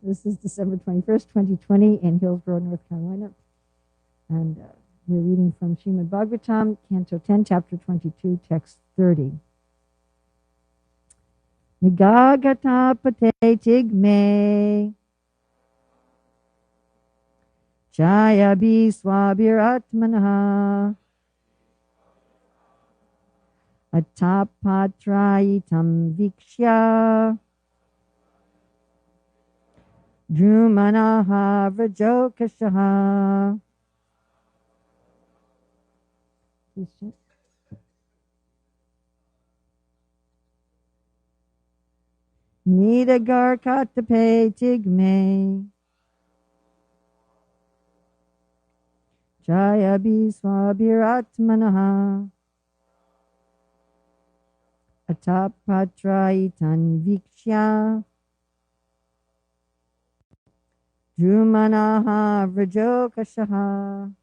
This is December 21st, 2020 in Hillsborough, North Carolina. And we're reading from Srimad Bhagavatam, Canto 10, Chapter 22, Text 30. Nigagata pate tigme Jaya bi swabir atmanaha Atapatraitam vikshya Drumanaha vrajokashaha. Nidagar katape tigme Jaya biswabiratmanaha Atapatraitan vikshya Drumanaha vrajokashaha.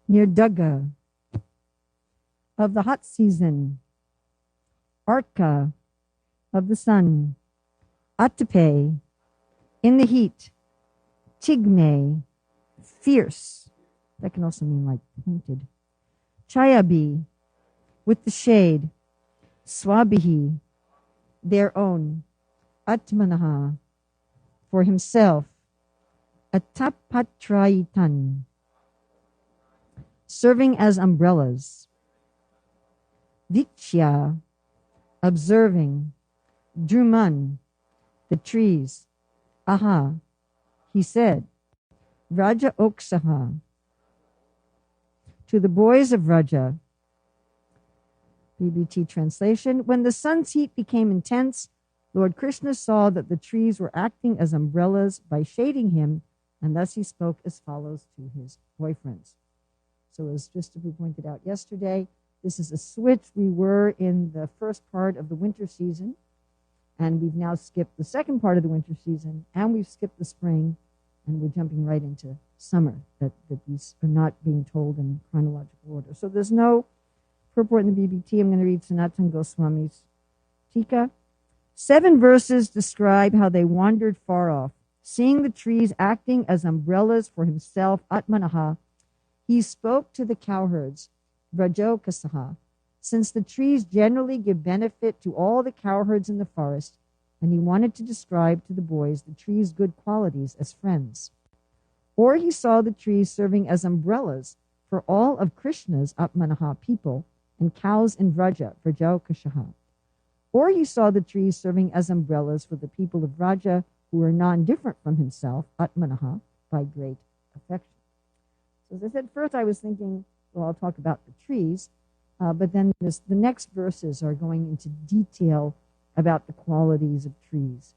Near Dugga of the hot season, Arka of the sun, Atape in the heat, Tigme fierce, that can also mean like pointed, Chayabi with the shade, Swabihi their own, Atmanaha for himself, Atapatraitan serving as umbrellas, Vikshya observing, Druman the trees, Aha he said, Raja Oksaha to the boys of Raja. BBT translation: when the sun's heat became intense, Lord Krishna saw that the trees were acting as umbrellas by shading him, and thus he spoke as follows to his boyfriends. So as Dristabu pointed out yesterday, this is a switch. We were in the first part of the winter season, and we've now skipped the second part of the winter season, and we've skipped the spring, and we're jumping right into summer, that these are not being told in chronological order. So there's no purport in the BBT. I'm going to read Sanatana Goswami's Tika. 7 verses describe how they wandered far off, seeing the trees acting as umbrellas for himself, Atmanaha. He spoke to the cowherds, Vrajokasaha, since the trees generally give benefit to all the cowherds in the forest, and he wanted to describe to the boys the trees' good qualities as friends. Or he saw the trees serving as umbrellas for all of Krishna's Atmanaha people and cows in Vraja, Vrajokashaha. Or he saw the trees serving as umbrellas for the people of Vraja who were non-different from himself, Atmanaha, by great affection. So as I said, first I was thinking, well, I'll talk about the trees, but then the next verses are going into detail about the qualities of trees.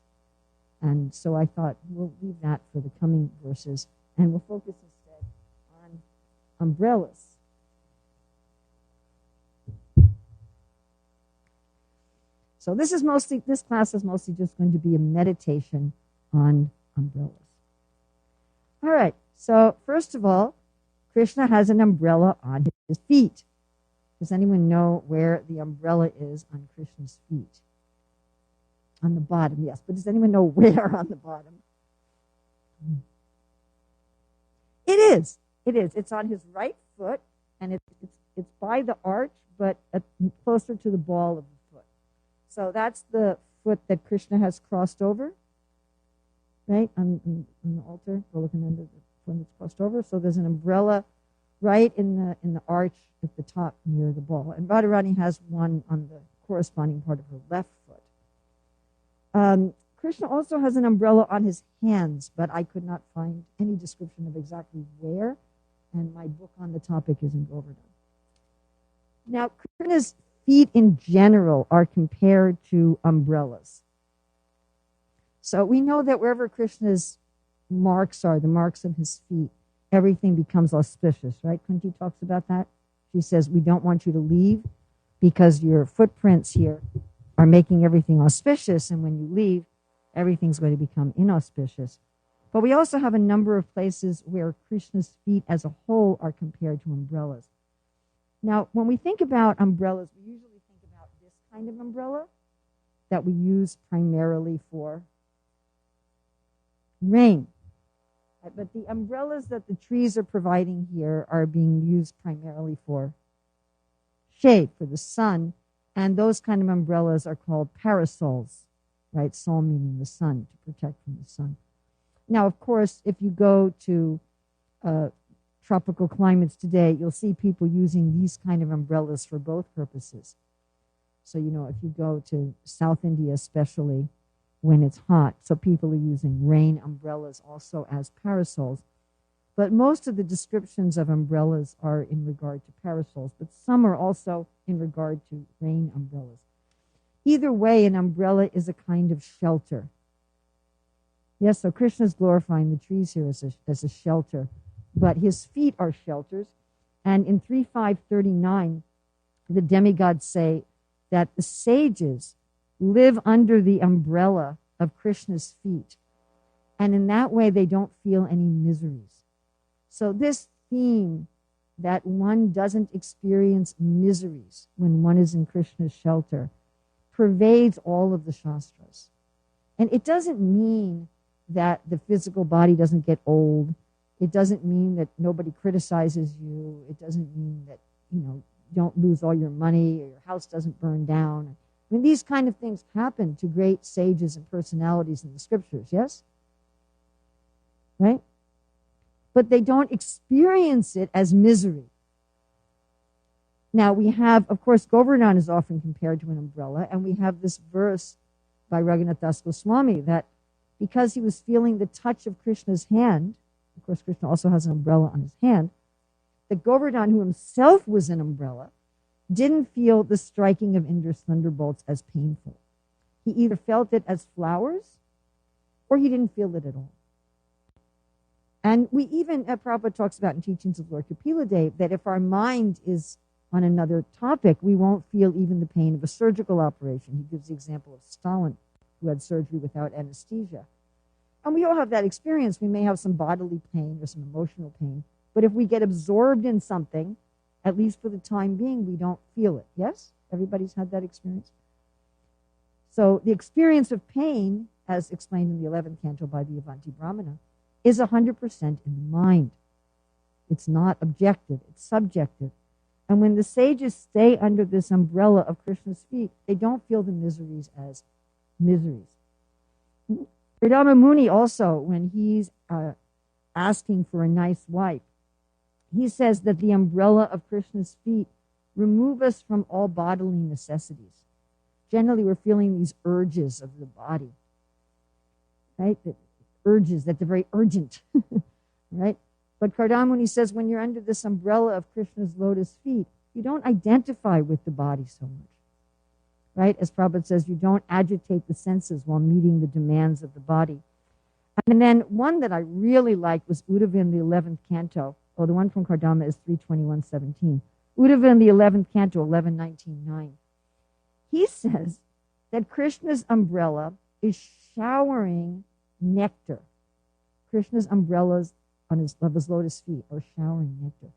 And so I thought we'll leave that for the coming verses, and we'll focus instead on umbrellas. So this class is mostly just going to be a meditation on umbrellas. All right, so first of all, Krishna has an umbrella on his feet. Does anyone know where the umbrella is on Krishna's feet? On the bottom, yes. But does anyone know where on the bottom? It is. It is. It's on his right foot, and it's by the arch, but closer to the ball of the foot. So that's the foot that Krishna has crossed over, right, on the altar. We're looking under the one that's crossed over. So there's an umbrella right in the arch at the top near the ball. And Radharani has one on the corresponding part of her left foot. Krishna also has an umbrella on his hands, but I could not find any description of exactly where, and my book on the topic is in Govardhan. Now, Krishna's feet in general are compared to umbrellas. So we know that wherever Krishna's marks are, the marks of his feet, everything becomes auspicious, right? Kunti talks about that. She says, we don't want you to leave because your footprints here are making everything auspicious, and when you leave, everything's going to become inauspicious. But we also have a number of places where Krishna's feet as a whole are compared to umbrellas. Now, when we think about umbrellas, we usually think about this kind of umbrella that we use primarily for rain. But the umbrellas that the trees are providing here are being used primarily for shade, for the sun, and those kind of umbrellas are called parasols, right? Sol meaning the sun, to protect from the sun. Now, of course, if you go to tropical climates today, you'll see people using these kind of umbrellas for both purposes. So, if you go to South India especially, when it's hot. So people are using rain umbrellas also as parasols. But most of the descriptions of umbrellas are in regard to parasols, but some are also in regard to rain umbrellas. Either way, an umbrella is a kind of shelter. Yes, so Krishna is glorifying the trees here as a shelter, but his feet are shelters. And in 3.539, the demigods say that the sages live under the umbrella of Krishna's feet. And in that way, they don't feel any miseries. So this theme that one doesn't experience miseries when one is in Krishna's shelter pervades all of the Shastras. And it doesn't mean that the physical body doesn't get old. It doesn't mean that nobody criticizes you. It doesn't mean that, you don't lose all your money or your house doesn't burn down. I mean, these kind of things happen to great sages and personalities in the scriptures, yes? Right? But they don't experience it as misery. Now, we have, of course, Govardhan is often compared to an umbrella, and we have this verse by Raghunath Das Goswami that because he was feeling the touch of Krishna's hand, of course, Krishna also has an umbrella on his hand, that Govardhan, who himself was an umbrella, didn't feel the striking of Indra's thunderbolts as painful. He either felt it as flowers or he didn't feel it at all. And we even, Prabhupada talks about in Teachings of Lord Kapila Dev, that if our mind is on another topic, we won't feel even the pain of a surgical operation. He gives the example of Stalin, who had surgery without anesthesia. And we all have that experience. We may have some bodily pain or some emotional pain, but if we get absorbed in something, at least for the time being, we don't feel it. Yes? Everybody's had that experience? So the experience of pain, as explained in the 11th canto by the Avanti Brahmana, is 100% in the mind. It's not objective. It's subjective. And when the sages stay under this umbrella of Krishna's feet, they don't feel the miseries as miseries. Radha Muni also, when he's asking for a nice wife, he says that the umbrella of Krishna's feet remove us from all bodily necessities. Generally, we're feeling these urges of the body, right? The urges that they're very urgent, right? But Kardamuni says when you're under this umbrella of Krishna's lotus feet, you don't identify with the body so much, right? As Prabhupada says, you don't agitate the senses while meeting the demands of the body. And then one that I really liked was Uddhava in the 11th canto. Oh, the one from Kardama is 321.17. Uddhava in the 11th canto, 11.19.9. He says that Krishna's umbrella is showering nectar. Krishna's umbrellas of his lotus feet are showering nectar.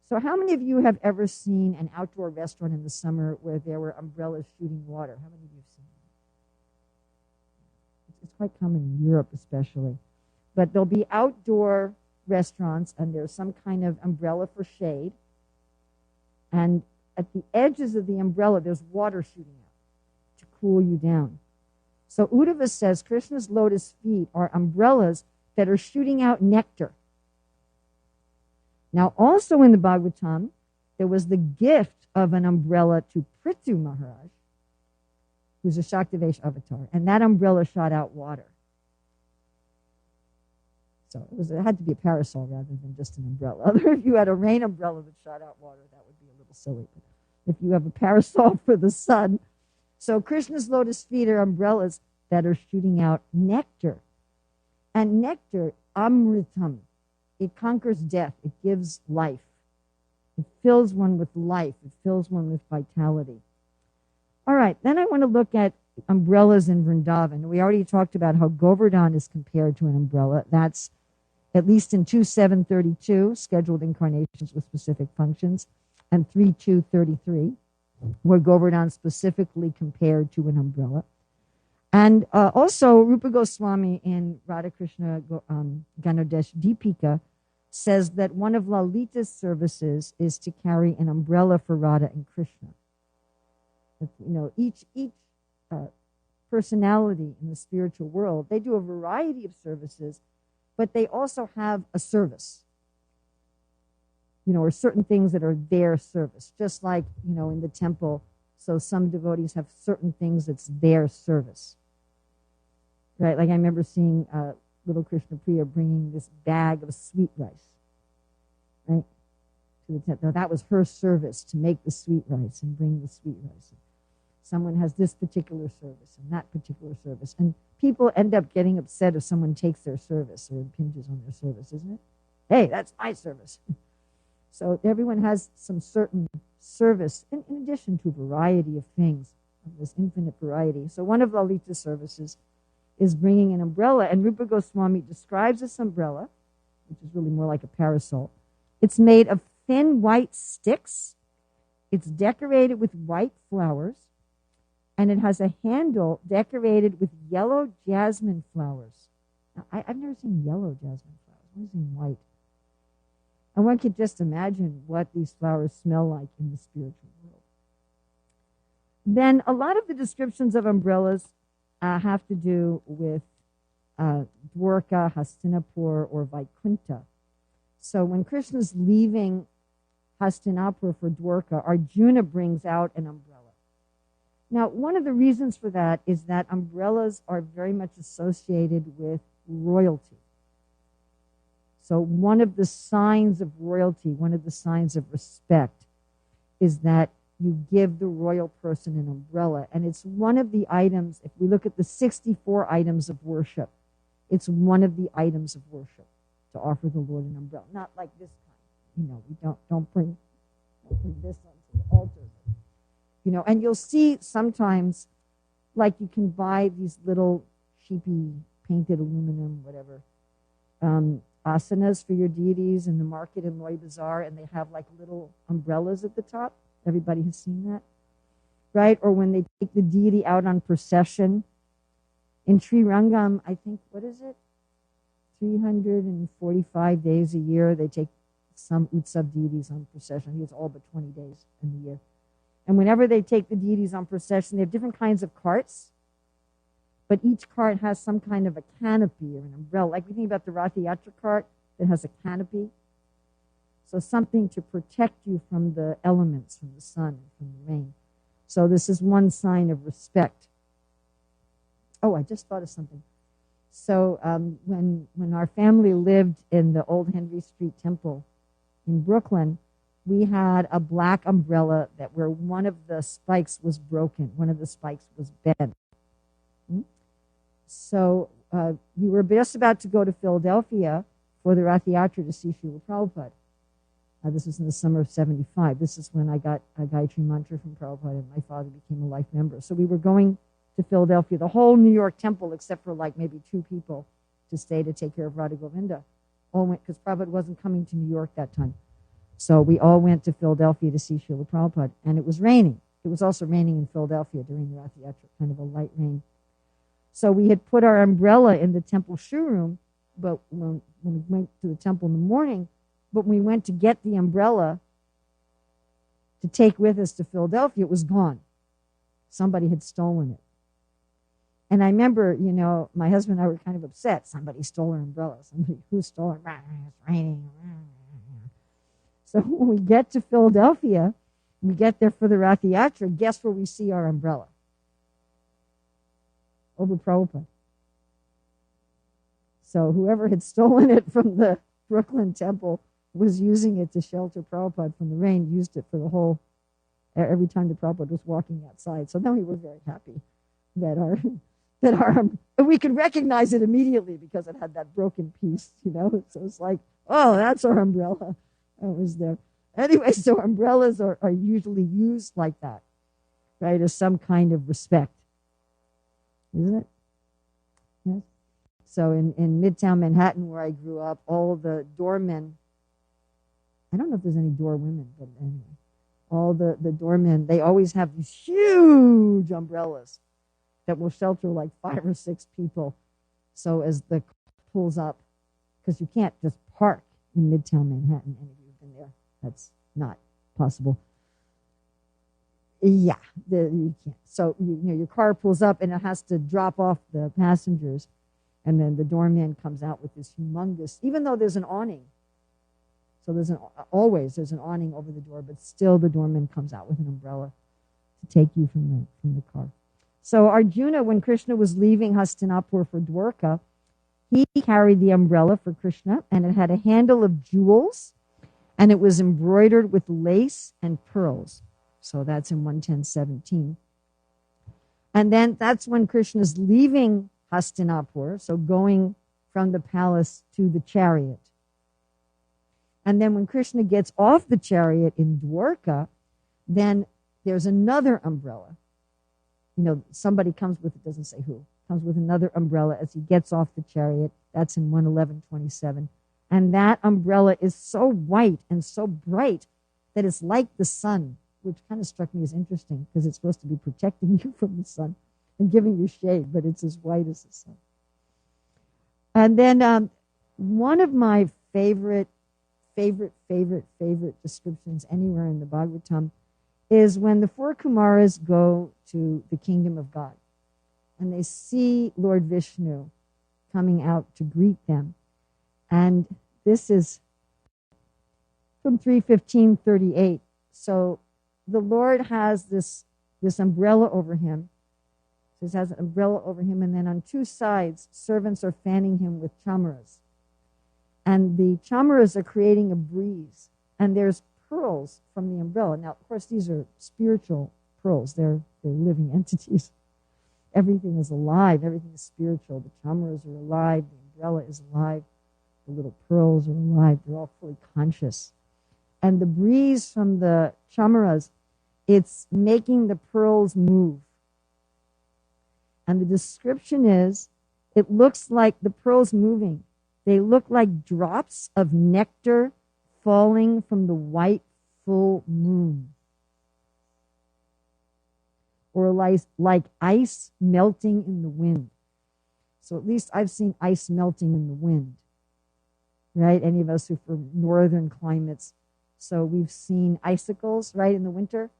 So how many of you have ever seen an outdoor restaurant in the summer where there were umbrellas shooting water? How many of you have seen quite common in Europe especially. But there'll be outdoor restaurants, and there's some kind of umbrella for shade. And at the edges of the umbrella, there's water shooting out to cool you down. So Uddhava says Krishna's lotus feet are umbrellas that are shooting out nectar. Now, also in the Bhagavatam, there was the gift of an umbrella to Prithu Maharaj, who's a Shaktivesh avatar, and that umbrella shot out water. So it had to be a parasol rather than just an umbrella. If you had a rain umbrella that shot out water, that would be a little silly. But if you have a parasol for the sun, so Krishna's lotus feet are umbrellas that are shooting out nectar. And nectar, amritam, it conquers death. It gives life. It fills one with life. It fills one with vitality. All right, then I want to look at umbrellas in Vrindavan. We already talked about how Govardhan is compared to an umbrella. That's at least in 2.7.32, scheduled incarnations with specific functions, and 3.2.33, where Govardhan specifically compared to an umbrella. And also, Rupa Goswami in Radhakrishna Ganodesh Deepika says that one of Lalita's services is to carry an umbrella for Radha and Krishna. Each personality in the spiritual world, they do a variety of services, but they also have a service, or certain things that are their service, just like, in the temple. So some devotees have certain things that's their service, right? Like I remember seeing little Krishna Priya bringing this bag of sweet rice, right, to the temple. Now, that was her service, to make the sweet rice and bring the sweet rice. Someone has this particular service and that particular service. And people end up getting upset if someone takes their service or impinges on their service, isn't it? Hey, that's my service. So everyone has some certain service in addition to a variety of things, this infinite variety. So one of Lalita's services is bringing an umbrella. And Rupa Goswami describes this umbrella, which is really more like a parasol. It's made of thin white sticks. It's decorated with white flowers. And it has a handle decorated with yellow jasmine flowers. Now, I've never seen yellow jasmine flowers. I've only seen white. And one could just imagine what these flowers smell like in the spiritual world. Then a lot of the descriptions of umbrellas have to do with Dwarka, Hastinapur, or Vaikunta. So when Krishna's leaving Hastinapur for Dwarka, Arjuna brings out an umbrella. Now, one of the reasons for that is that umbrellas are very much associated with royalty. So one of the signs of royalty, one of the signs of respect, is that you give the royal person an umbrella. And it's one of the items, if we look at the 64 items of worship, it's one of the items of worship to offer the Lord an umbrella. Not like this kind. We don't bring this onto the altar. And you'll see sometimes, like you can buy these little sheepy painted aluminum, whatever, asanas for your deities in the market in Loy Bazaar, and they have like little umbrellas at the top. Everybody has seen that, right? Or when they take the deity out on procession. In Sri Rangam, I think, 345 days a year, they take some Utsav deities on procession. I think it's all but 20 days in the year. And whenever they take the deities on procession, they have different kinds of carts, but each cart has some kind of a canopy or an umbrella. Like we think about the Ratha Yatra cart that has a canopy. So something to protect you from the elements, from the sun, from the rain. So this is one sign of respect. Oh, I just thought of something. So when our family lived in the old Henry Street Temple in Brooklyn, we had a black umbrella where one of the spikes was broken. One of the spikes was bent. So we were just about to go to Philadelphia for the Rath Yatra to see Srila Prabhupada. This was in the summer of 75. This is when I got a Gayatri mantra from Prabhupada, and my father became a life member. So we were going to Philadelphia, the whole New York temple, except for like maybe 2 people to stay to take care of Radha Govinda. All went, because Prabhupada wasn't coming to New York that time. So we all went to Philadelphia to see Srila Prabhupada, and it was raining. It was also raining in Philadelphia during the Rath Yatra, kind of a light rain. So we had put our umbrella in the temple shoe room, but when we went to the temple in the morning, but when we went to get the umbrella to take with us to Philadelphia, it was gone. Somebody had stolen it. And I remember, my husband and I were kind of upset. Somebody stole our umbrella. Who stole it? It's raining. So when we get to Philadelphia, we get there for the Rath Yatra, guess where we see our umbrella? Over Prabhupada. So whoever had stolen it from the Brooklyn temple was using it to shelter Prabhupada from the rain, used it for every time the Prabhupada was walking outside. So then we were very happy that we could recognize it immediately because it had that broken piece, So it's like, oh, that's our umbrella. It was there. Anyway, so umbrellas are usually used like that, right, as some kind of respect. Isn't it? Yes. So in Midtown Manhattan, where I grew up, all the doormen, I don't know if there's any doorwomen, but anyway, all the doormen, they always have these huge umbrellas that will shelter like 5 or 6 people. So as the car pulls up, because you can't just park in Midtown Manhattan, any of you have been there, that's not possible. Yeah, you can't. So your car pulls up and it has to drop off the passengers, and then the doorman comes out with this humongous, even though there's an awning. So there's an awning over the door, but still the doorman comes out with an umbrella to take you from the car. So Arjuna, when Krishna was leaving Hastinapur for Dwarka, he carried the umbrella for Krishna, and it had a handle of jewels, and it was embroidered with lace and pearls. So that's in 110:17. And then that's when Krishna's leaving Hastinapur, so going from the palace to the chariot. And then when Krishna gets off the chariot in Dwarka, then there's another umbrella. Somebody comes with, it doesn't say who, comes with another umbrella as he gets off the chariot. That's in 111:27. And that umbrella is so white and so bright that it's like the sun, which kind of struck me as interesting because it's supposed to be protecting you from the sun and giving you shade, but it's as white as the sun. And then one of my favorite descriptions anywhere in the Bhagavatam is when the 4 Kumaras go to the kingdom of God and they see Lord Vishnu coming out to greet them. And this is from 3:15:38. So the Lord has this umbrella over him. So he has an umbrella over him, and then on 2 sides, servants are fanning him with chamaras. And the chamaras are creating a breeze. And there's pearls from the umbrella. Now, of course, these are spiritual pearls. They're living entities. Everything is alive. Everything is spiritual. The chamaras are alive. The umbrella is alive. The little pearls are alive. They're all fully conscious. And the breeze from the chamaras, it's making the pearls move. And the description is, it looks like the pearls moving. They look like drops of nectar falling from the white full moon. Or like ice melting in the wind. So at least I've seen ice melting in the wind. Right? Any of us who are from northern climates. So we've seen icicles, right, in the winter.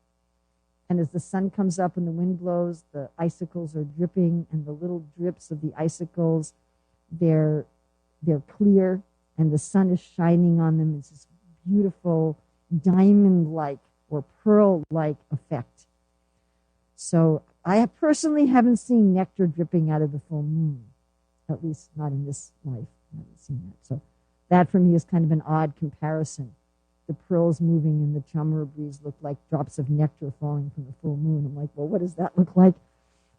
And as the sun comes up and the wind blows, the icicles are dripping, and the little drips of the icicles, they're clear, and the sun is shining on them. It's this beautiful diamond-like or pearl-like effect. So I personally haven't seen nectar dripping out of the full moon, at least not in this life. I haven't seen that. So that for me is kind of an odd comparison. The pearls moving in the chamara breeze look like drops of nectar falling from the full moon. I'm like, well, what does that look like?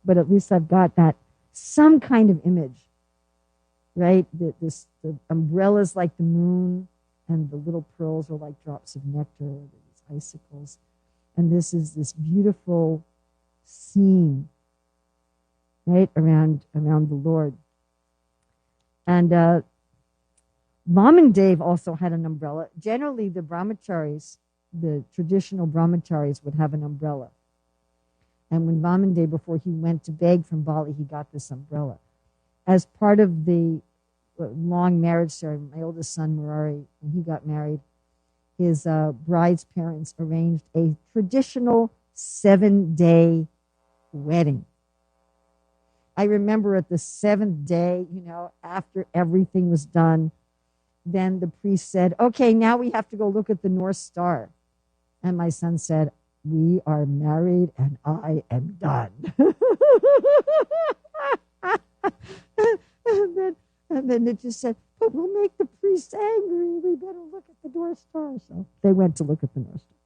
But at least I've got that some kind of image, right? The umbrella's like the moon, and the little pearls are like drops of nectar, these icicles. And this is this beautiful scene, right, around the Lord. And Vamandev also had an umbrella. Generally, the brahmacharis, the traditional brahmacharis, would have an umbrella. And when Vamandev, before he went to beg from Bali, he got this umbrella. As part of the long marriage ceremony, my oldest son, Murari, when he got married, his bride's parents arranged a traditional 7-day wedding. I remember at the 7th day, after everything was done, then the priest said, okay, now we have to go look at the North Star. And my son said, we are married and I am done. and then it just said, but we'll make the priest angry. We better look at the North Star. So they went to look at the North Star.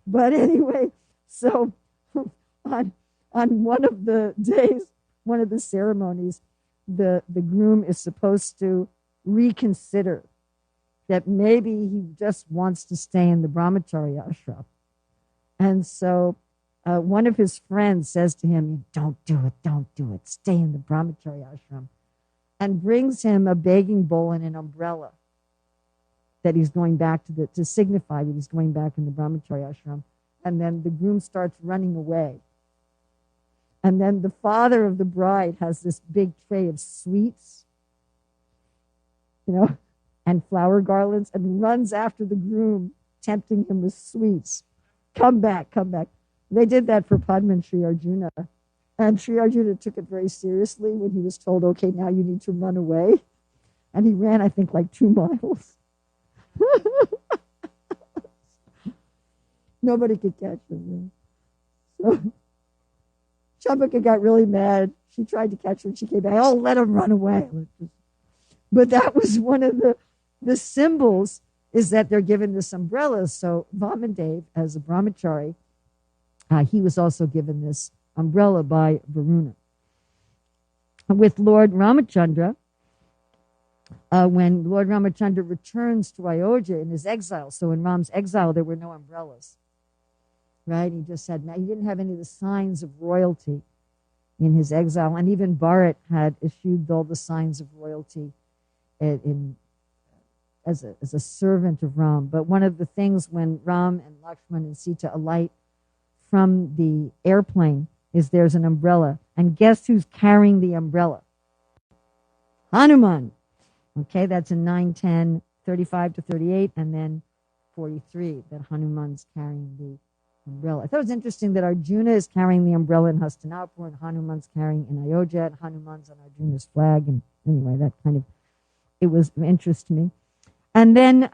But anyway, so on one of the days, one of the ceremonies, the groom is supposed to reconsider that maybe he just wants to stay in the brahmacharya ashram. And so one of his friends says to him, don't do it, stay in the brahmacharya ashram, and brings him a begging bowl and an umbrella that he's going back to signify that he's going back in the brahmacharya ashram. And then the groom starts running away. And then the father of the bride has this big tray of sweets, and flower garlands, and runs after the groom, tempting him with sweets. Come back. They did that for Padma and Sri Arjuna. And Sri Arjuna took it very seriously when he was told, okay, now you need to run away. And he ran, I think, like 2 miles. Nobody could catch him. So Chambaka got really mad. She tried to catch him. She came back. Oh, let him run away. But that was one of the symbols, is that they're given this umbrella. So Vamandev, as a brahmachari, he was also given this umbrella by Varuna. With Lord Ramachandra, when Lord Ramachandra returns to Ayodhya in his exile, so in Ram's exile, there were no umbrellas, right? He just had, he didn't have any of the signs of royalty in his exile. And even Bharat had issued all the signs of royalty as a servant of Ram. But one of the things when Ram and Lakshman and Sita alight from the airplane is there's an umbrella. And guess who's carrying the umbrella? Hanuman. Okay, that's in 9:10, 35 to 38, and then 43, that Hanuman's carrying the umbrella. I thought it was interesting that Arjuna is carrying the umbrella in Hastinapur, and Hanuman's carrying in Ayodhya, and Hanuman's on Arjuna's flag. And anyway, that kind of, it was of interest to me. And then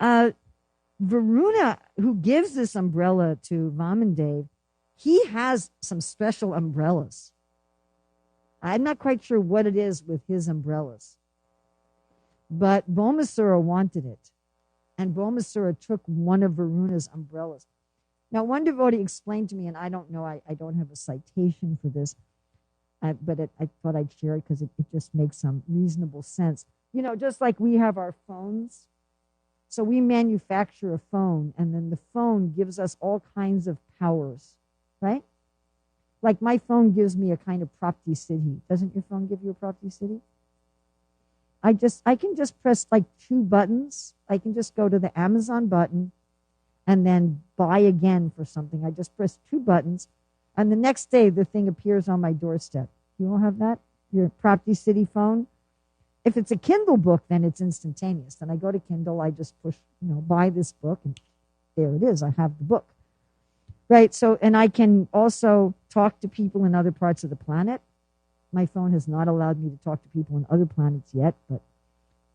Varuna, who gives this umbrella to Vamandev, he has some special umbrellas. I'm not quite sure what it is with his umbrellas. But Bhaumasura wanted it. And Bhaumasura took one of Varuna's umbrellas. Now, one devotee explained to me, and I don't know, I don't have a citation for this, but I thought I'd share it because it just makes some reasonable sense. Just like we have our phones. So we manufacture a phone, and then the phone gives us all kinds of powers, right? Like my phone gives me a kind of prapti siddhi. Doesn't your phone give you a prapti siddhi? I can just press like 2 buttons. I can just go to the Amazon button and then buy again for something. I just press 2 buttons, and the next day the thing appears on my doorstep. You all have that? Your Prapti Siddhi phone? If it's a Kindle book, then it's instantaneous. Then I go to Kindle, I just push, buy this book, and there it is. I have the book. Right, so, and I can also talk to people in other parts of the planet. My phone has not allowed me to talk to people on other planets yet, but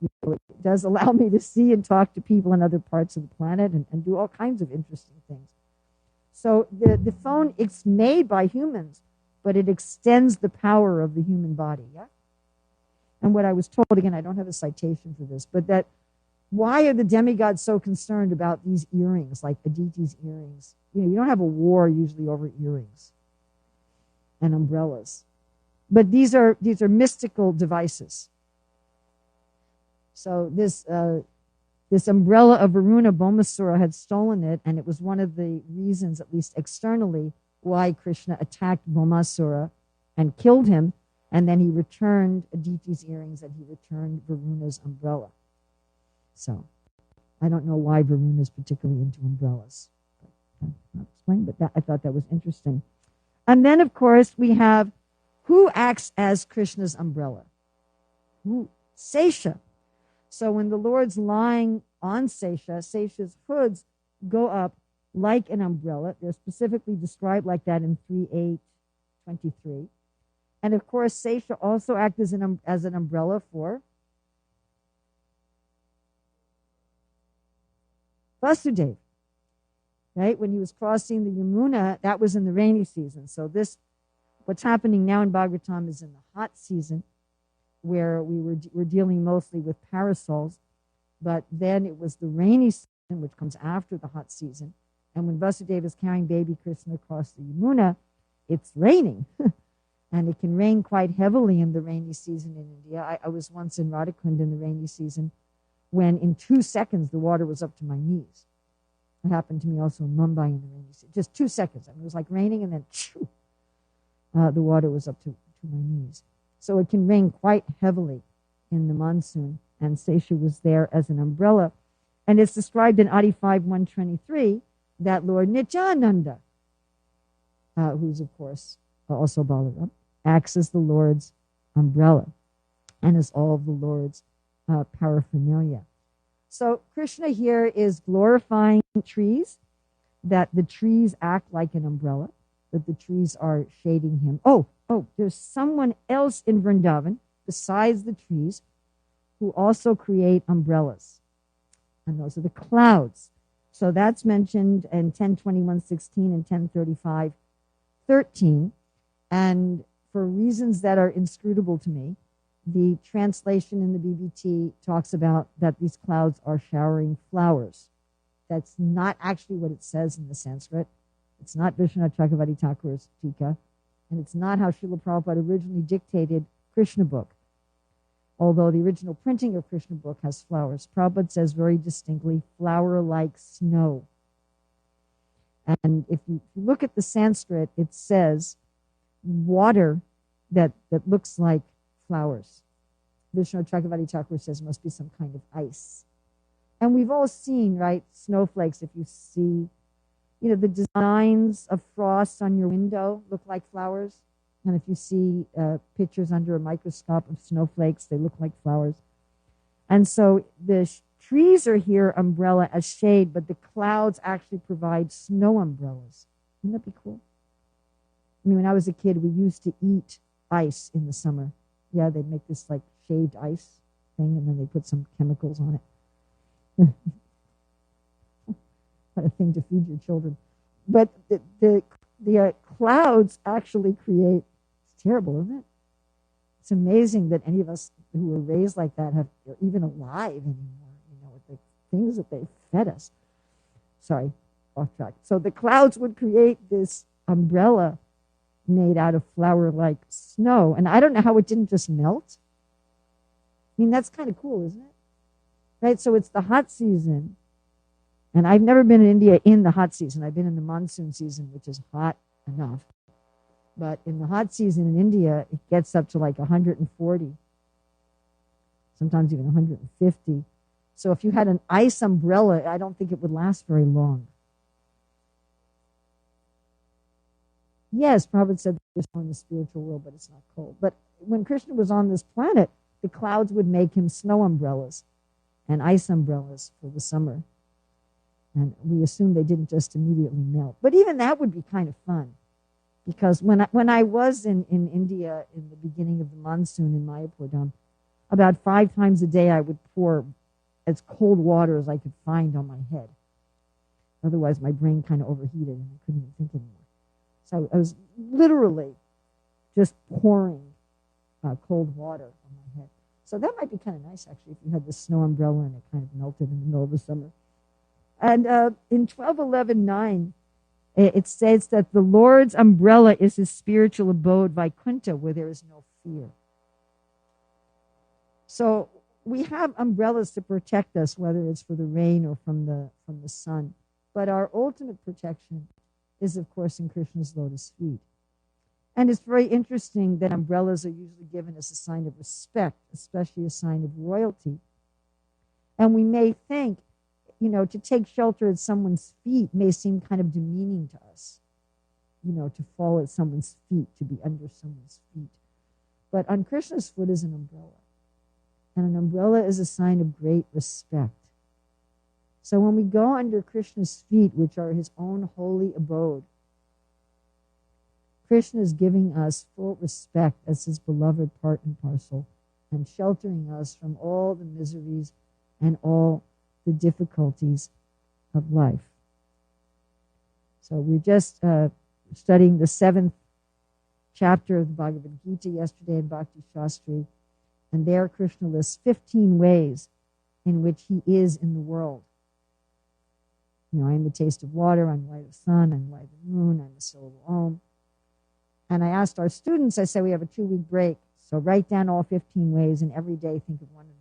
it does allow me to see and talk to people in other parts of the planet and do all kinds of interesting things. So the phone, it's made by humans, but it extends the power of the human body, yeah? And what I was told, again, I don't have a citation for this, but that why are the demigods so concerned about these earrings, like Aditi's earrings? You don't have a war usually over earrings and umbrellas. But these are mystical devices. So this umbrella of Varuna, Bhaumasura had stolen it, and it was one of the reasons, at least externally, why Krishna attacked Bhaumasura and killed him, and then he returned Aditi's earrings and he returned Varuna's umbrella. So I don't know why Varuna is particularly into umbrellas. But I thought that was interesting. And then, of course, we have who acts as Krishna's umbrella? Who? Sesha. So when the Lord's lying on Sesha, Sesha's hoods go up like an umbrella. They're specifically described like that in 3:8:23. And of course, Sesha also acts as an umbrella for Vasudeva, right? When he was crossing the Yamuna, that was in the rainy season. So what's happening now in Bhagavatam is in the hot season, where we're dealing mostly with parasols, but then it was the rainy season, which comes after the hot season. And when Vasudeva is carrying baby Krishna across the Yamuna, it's raining. And it can rain quite heavily in the rainy season in India. I was once in Radhakund in the rainy season when in 2 seconds the water was up to my knees. It happened to me also in Mumbai in the rainy season. Just 2 seconds. I mean, it was like raining and then the water was up to my knees. So it can rain quite heavily in the monsoon. And Sesha was there as an umbrella. And it's described in Adi 5:123 that Lord Nityananda, who's of course also Balaram, acts as the Lord's umbrella and as all of the Lord's paraphernalia. So Krishna here is glorifying trees, that the trees act like an umbrella, that the trees are shading him. Oh, there's someone else in Vrindavan besides the trees who also create umbrellas. And those are the clouds. So that's mentioned in 10:21:16 and 10:35:13. And for reasons that are inscrutable to me, the translation in the BBT talks about that these clouds are showering flowers. That's not actually what it says in the Sanskrit. It's not Vishwanath Chakravarti Thakur's Tika, and it's not how Srila Prabhupada originally dictated Krishna book. Although the original printing of Krishna book has flowers. Prabhupada says very distinctly, flower like snow. And if you look at the Sanskrit, it says water that looks like flowers. Vishnu Chakravarti Thakur says must be some kind of ice. And we've all seen, right, snowflakes. If you see, the designs of frost on your window look like flowers. And if you see pictures under a microscope of snowflakes, they look like flowers. And so the trees are here umbrella as shade, but the clouds actually provide snow umbrellas. Wouldn't that be cool? I mean, when I was a kid, we used to eat ice in the summer. Yeah, they'd make this like shaved ice thing, and then they put some chemicals on it. What a thing to feed your children. But the clouds actually create, it's terrible, isn't it? It's amazing that any of us who were raised like that are even alive anymore, with the things that they fed us. Sorry, off track. So the clouds would create this umbrella made out of flower-like snow. And I don't know how it didn't just melt. I mean, that's kind of cool, isn't it? Right? So it's the hot season. And I've never been in India in the hot season. I've been in the monsoon season, which is hot enough. But in the hot season in India, it gets up to like 140, sometimes even 150. So if you had an ice umbrella, I don't think it would last very long. Yes, Prabhupada said there's snow in the spiritual world, but it's not cold. But when Krishna was on this planet, the clouds would make him snow umbrellas and ice umbrellas for the summer. And we assume they didn't just immediately melt. But even that would be kind of fun. Because when I was in India in the beginning of the monsoon in Mayapur, about 5 times a day I would pour as cold water as I could find on my head. Otherwise my brain kind of overheated and I couldn't even think anymore. So I was literally just pouring cold water on my head. So that might be kind of nice, actually, if you had the snow umbrella and it kind of melted in the middle of the summer. And in 12:11:9, it says that the Lord's umbrella is his spiritual abode, Vaikuntha, where there is no fear. So we have umbrellas to protect us, whether it's for the rain or from the sun. But our ultimate protection is, of course, in Krishna's lotus feet. And it's very interesting that umbrellas are usually given as a sign of respect, especially a sign of royalty. And we may think, to take shelter at someone's feet may seem kind of demeaning to us. to fall at someone's feet, to be under someone's feet. But on Krishna's foot is an umbrella. And an umbrella is a sign of great respect. So when we go under Krishna's feet, which are his own holy abode, Krishna is giving us full respect as his beloved part and parcel, and sheltering us from all the miseries and all the difficulties of life. So we're just studying the 7th chapter of the Bhagavad Gita yesterday in Bhakti Shastri, and there Krishna lists 15 ways in which he is in the world. I am the taste of water, I'm the light of the sun, I'm the light of the moon, I'm the syllable Om. And I asked our students, I said we have a 2-week break, so write down all 15 ways and every day think of one of them.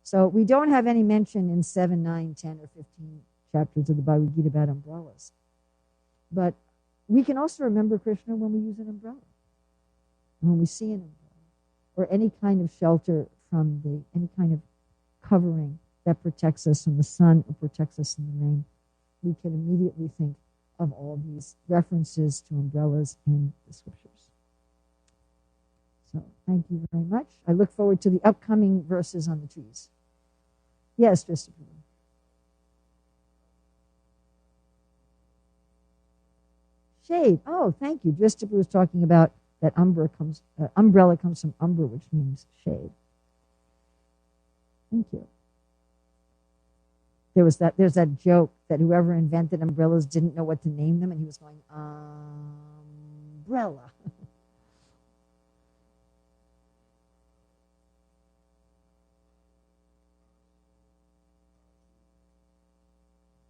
So we don't have any mention in 7, 9, 10, or 15 chapters of the Bhagavad Gita about umbrellas. But we can also remember Krishna when we use an umbrella, when we see an umbrella, or any kind of shelter from any kind of covering that protects us from the sun or protects us from the rain. We can immediately think of all these references to umbrellas in the scriptures. So thank you very much. I look forward to the upcoming verses on the trees. Yes, Christopher. Shade. Oh, thank you. Dristapa was talking about that umbrella comes from umbra, which means shade. Thank you. There's that joke that whoever invented umbrellas didn't know what to name them, and he was going, umbrella.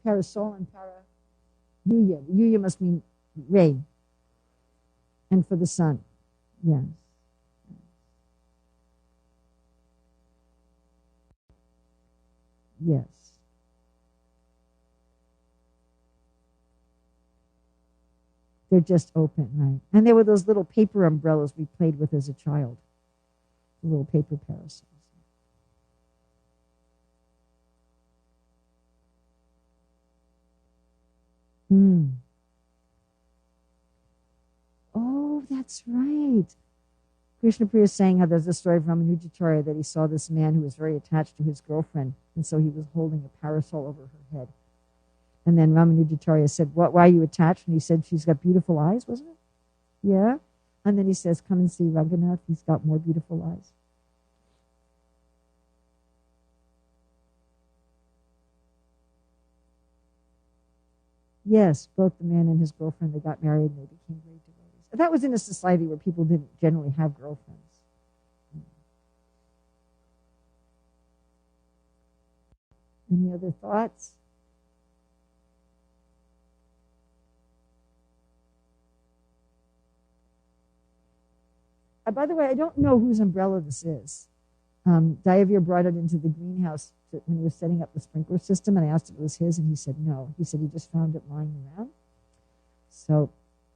Parasol and para-yuya. Yuya must mean rain. And for the sun. Yes. Yes. They're just open, right? And there were those little paper umbrellas we played with as a child. Little paper parasols. Oh, that's right. Krishna Priya is saying how there's a story of Ramanujacharya that he saw this man who was very attached to his girlfriend, and so he was holding a parasol over her head. And then Ramanujacharya said, why are you attached? And he said, she's got beautiful eyes, wasn't it? Yeah. And then he says, come and see Raghunath. He's got more beautiful eyes. Yes, both the man and his girlfriend, they got married and they became great devotees. That was in a society where people didn't generally have girlfriends. Any other thoughts? By the way, I don't know whose umbrella this is. Dayavir brought it into the greenhouse when he was setting up the sprinkler system, and I asked if it was his, and he said no. He said he just found it lying around. So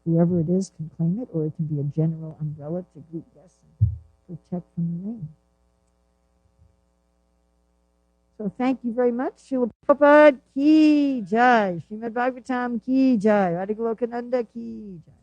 whoever it is can claim it, or it can be a general umbrella to greet guests and protect from the rain. So thank you very much. Srila Prabhupada ki jai. Srimad Bhagavatam ki jai. Radha Golokananda ki jai.